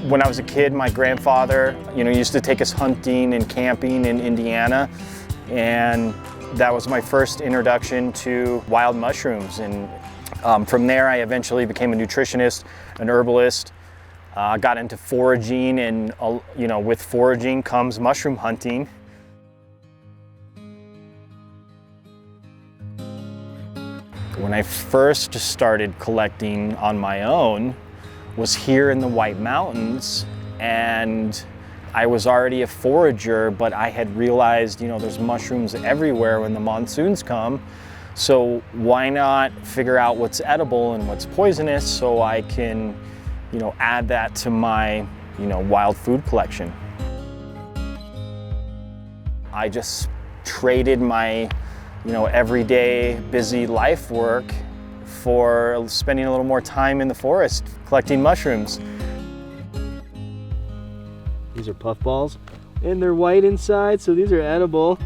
When I was a kid, my grandfather, used to take us hunting and camping in Indiana, and that was my first introduction to wild mushrooms. And from there, I eventually became a nutritionist, an herbalist, got into foraging, and with foraging comes mushroom hunting. When I first started collecting on my own was here in the White Mountains, and I was already a forager, but I had realized, there's mushrooms everywhere when the monsoons come. So why not figure out what's edible and what's poisonous so I can, add that to my, wild food collection. I just traded my, everyday busy life work for spending a little more time in the forest collecting mushrooms. These are puffballs, and they're white inside, so these are edible.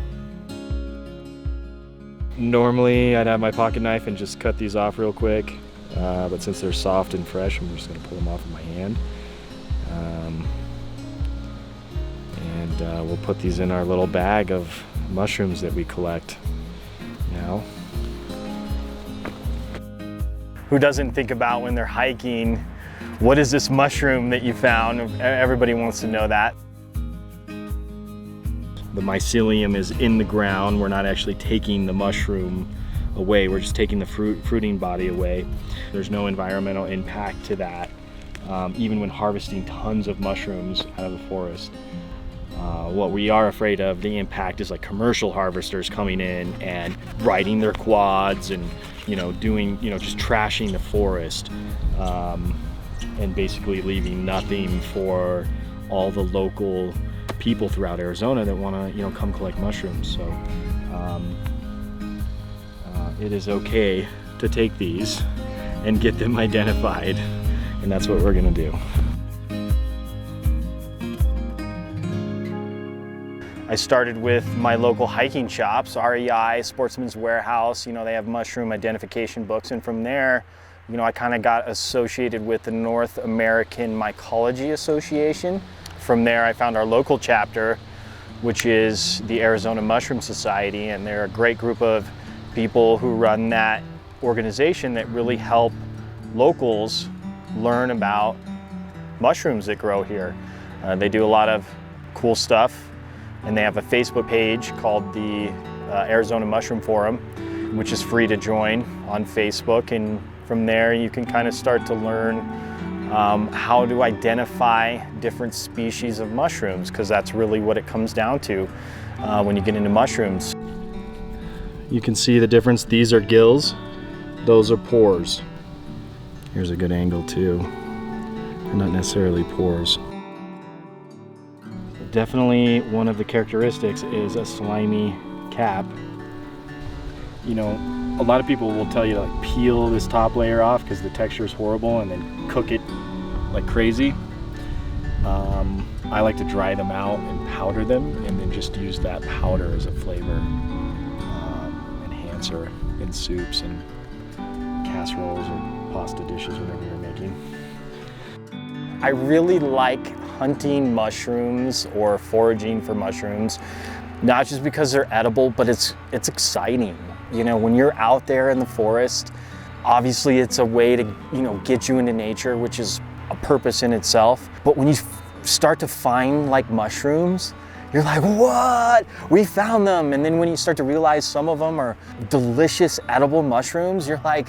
Normally, I'd have my pocket knife and just cut these off real quick, but since they're soft and fresh, I'm just gonna pull them off with my hand. And we'll put these in our little bag of mushrooms that we collect now. Who doesn't think about when they're hiking, what is this mushroom that you found? Everybody wants to know that. The mycelium is in the ground. We're not actually taking the mushroom away. We're just taking the fruiting body away. There's no environmental impact to that, even when harvesting tons of mushrooms out of the forest. What we are afraid of, the impact, is like commercial harvesters coming in and riding their quads and doing, just trashing the forest, and basically leaving nothing for all the local people throughout Arizona that want to, come collect mushrooms. So it is okay to take these and get them identified, and that's what we're gonna do. I started with my local hiking shops, REI, Sportsman's Warehouse. They have mushroom identification books, and from there, I kind of got associated with the North American Mycology Association. From there, I found our local chapter, which is the Arizona Mushroom Society, and they're a great group of people who run that organization that really help locals learn about mushrooms that grow here. They do a lot of cool stuff, and they have a Facebook page called the Arizona Mushroom Forum, which is free to join on Facebook. And from there, you can kind of start to learn how to identify different species of mushrooms, because that's really what it comes down to when you get into mushrooms. You can see the difference. These are gills, those are pores. Here's a good angle too. They're not necessarily pores. Definitely one of the characteristics is a slimy cap. A lot of people will tell you to peel this top layer off because the texture is horrible, and then cook it like crazy. I like to dry them out and powder them, and then just use that powder as a flavor enhancer in soups and casseroles or pasta dishes, whatever you're making. I really like hunting mushrooms or foraging for mushrooms, not just because they're edible, but it's exciting. When you're out there in the forest, obviously it's a way to, get you into nature, which is a purpose in itself. But when you start to find mushrooms, you're like, what? We found them. And then when you start to realize some of them are delicious edible mushrooms, you're like,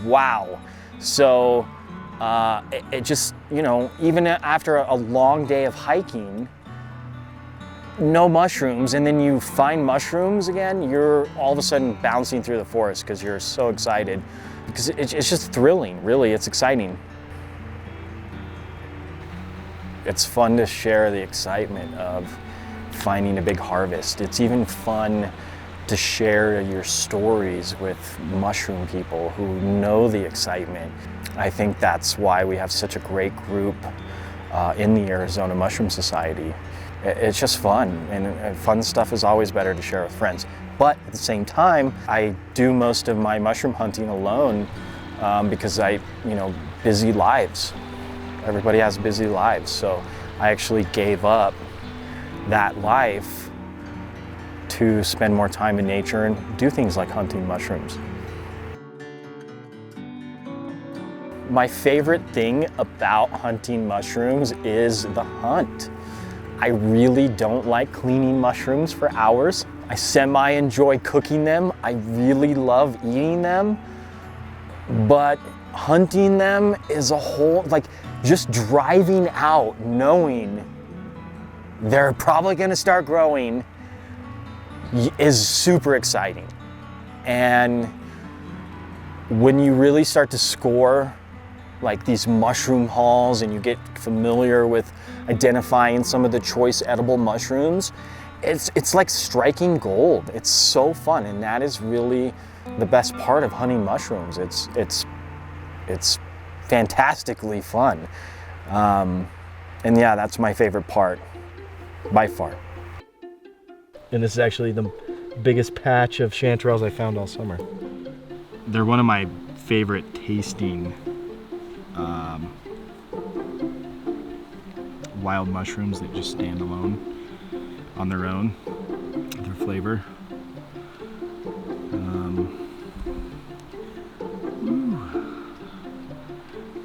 wow. So it just, even after a long day of hiking, no mushrooms, and then you find mushrooms again, you're all of a sudden bouncing through the forest because you're so excited. Because it's just thrilling, really, it's exciting. It's fun to share the excitement of finding a big harvest. It's even fun to share your stories with mushroom people who know the excitement. I think that's why we have such a great group in the Arizona Mushroom Society. It's just fun, and fun stuff is always better to share with friends. But at the same time, I do most of my mushroom hunting alone because busy lives. Everybody has busy lives, so I actually gave up that life to spend more time in nature and do things like hunting mushrooms. My favorite thing about hunting mushrooms is the hunt. I really don't like cleaning mushrooms for hours. I semi-enjoy cooking them. I really love eating them, but hunting them is a whole, like just driving out knowing they're probably gonna start growing is super exciting. And when you really start to score like these mushroom hauls and you get familiar with identifying some of the choice edible mushrooms, it's like striking gold. It's so fun, and that is really the best part of hunting mushrooms. It's fantastically fun. And yeah, that's my favorite part by far. And this is actually the biggest patch of chanterelles I found all summer. They're one of my favorite tasting wild mushrooms that just stand alone on their own, their flavor.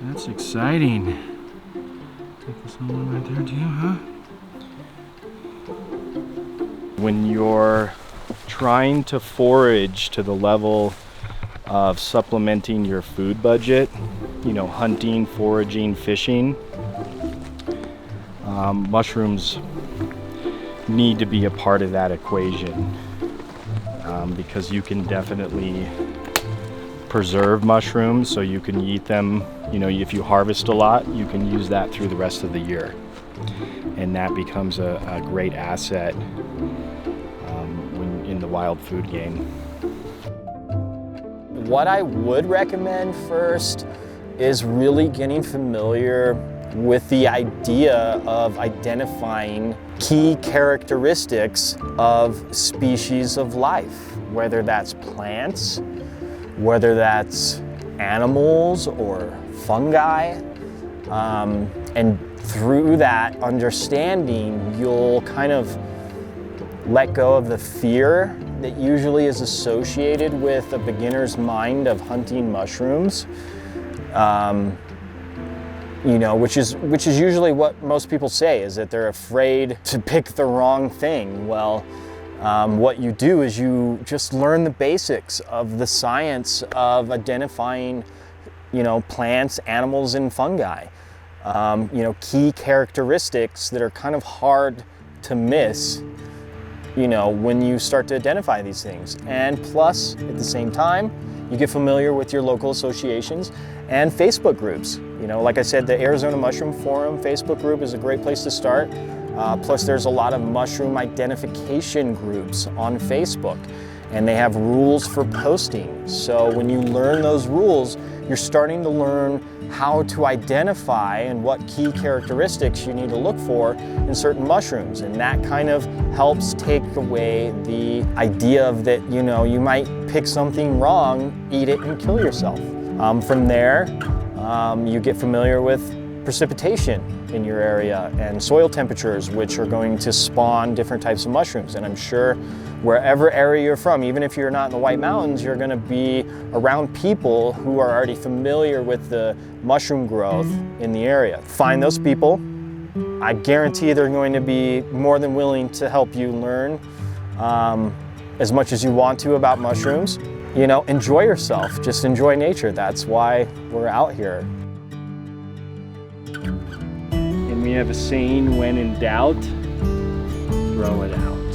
That's exciting. Take this one right there too, huh? When you're trying to forage to the level of supplementing your food budget, you know, hunting, foraging, fishing, mushrooms need to be a part of that equation, because you can definitely preserve mushrooms so you can eat them. You know, if you harvest a lot, you can use that through the rest of the year, and that becomes a great asset when in the wild food game. What I would recommend first is really getting familiar with the idea of identifying key characteristics of species of life, whether that's plants, whether that's animals or fungi. And through that understanding, you'll kind of let go of the fear that usually is associated with a beginner's mind of hunting mushrooms. You know, which is usually what most people say, is that they're afraid to pick the wrong thing. Well, what you do is you just learn the basics of the science of identifying, you know, plants, animals, and fungi. You know, key characteristics that are kind of hard to miss, you know, when you start to identify these things. And plus, at the same time, you get familiar with your local associations and Facebook groups. You know, like I said, the Arizona Mushroom Forum Facebook group is a great place to start. Plus, there's a lot of mushroom identification groups on Facebook, and they have rules for posting. So when you learn those rules, you're starting to learn how to identify and what key characteristics you need to look for in certain mushrooms. And that kind of helps take away the idea of that, you know, you might pick something wrong, eat it, and kill yourself. From there, you get familiar with precipitation in your area and soil temperatures, which are going to spawn different types of mushrooms. And I'm sure wherever area you're from, even if you're not in the White Mountains, you're going to be around people who are already familiar with the mushroom growth in the area. Find those people. I guarantee they're going to be more than willing to help you learn as much as you want to about mushrooms. You know, enjoy yourself, just enjoy nature. That's why we're out here. And we have a saying, when in doubt, throw it out.